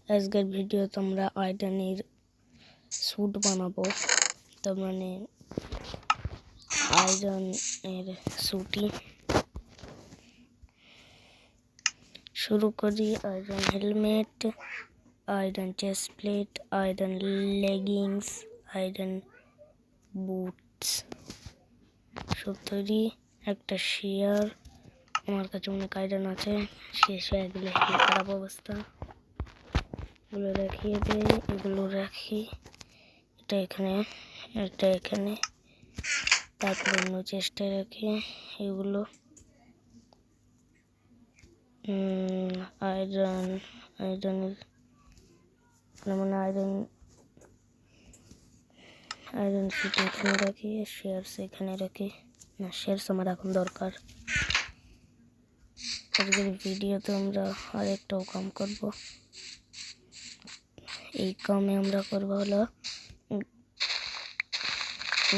আজকের ভিডিও তোমরা আয়রনের স্যুট বানাবো, তার মানে আয়রনের স্যুটই শুরু করি। Iron helmet, iron chest plate, iron leggings, iron boots সব তৈরি। একটা শেয়ার, আমার কাছে অনেক আয়রন আছে, শেষ হয়ে গেলে খারাপ অবস্থা। এগুলো রাখিয়ে দিই, এগুলো রাখি, এটা এখানে, এটা এখানে, তারপরে অন্য চেষ্টায় রাখি এগুলো। আয়রনের মানে আয়রন ফিট এখানে রাখি, শেয়ারস এখানে রাখি। না, শেয়ারস আমার এখন দরকার। আজকের ভিডিওতে আমরা আরেকটাও কাম করব। এই কামে আমরা করব হলো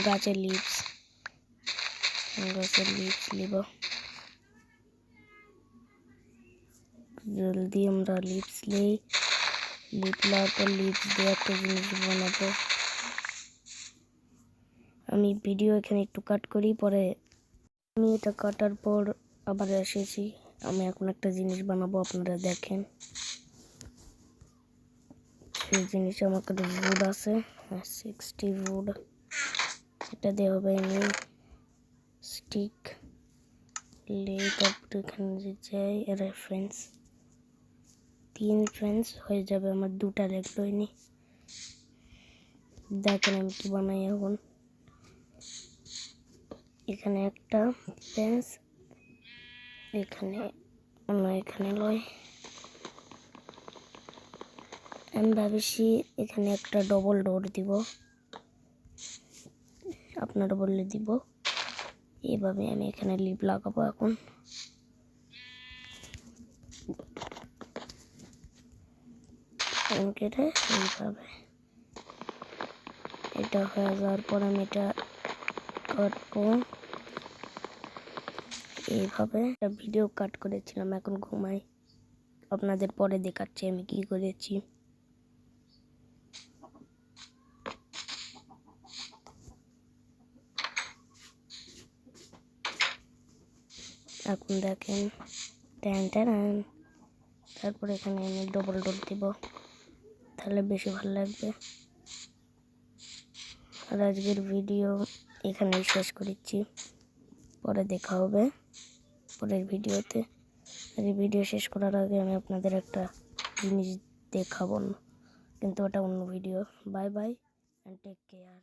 গাছের লিভস নিব। জলদি আমরা লিভস নেই, লিপ নেওয়ার পর লিভস দিয়ে একটা জিনিস বানাবো। আমি ভিডিও এখানে একটু কাট করি, পরে আমি এটা কাটার পর আবার এসেছি। আমি এখন একটা জিনিস বানাবো, আপনারা দেখেন। এই জিনিস আমার কাছে উড আছে 60 উড, এটা দিয়ে হবে এমনি স্টিক তারপর এখানে যাই রেফারেন্স 3 ফ্রেন্স হয়ে যাবে। আমার 2টা লাগলো নি। দেখেন আমি কি বানাই এখন। এখানে একটা ফ্রেন্স, এখানে অন্য, এখানে লয়। আমি ভাবছি এখানে একটা ডবল ডোর দিব, আপনারা বললে দিব। এইভাবে আমি এখানে লিপ লাগাবো এখন। এইভাবে এটা হয়ে যাওয়ার পর আমি এটা কাটবো। এইভাবে একটা ভিডিও কাট করেছিলাম, এখন ঘুমাই, আপনাদের পরে দেখাচ্ছি আমি কি করেছি। এখন দেখেন তারপর এখানে আমি ডবল ডোর দিব, তাহলে বেশি ভালো লাগবে। আর আজকের ভিডিও এখানেই শেষ করেছি, পরে দেখা হবে পরের ভিডিওতে। আর এই ভিডিও শেষ করার আগে আমি আপনাদের একটা জিনিস দেখাবো, কিন্তু ওটা অন্য video. Bye bye and take care.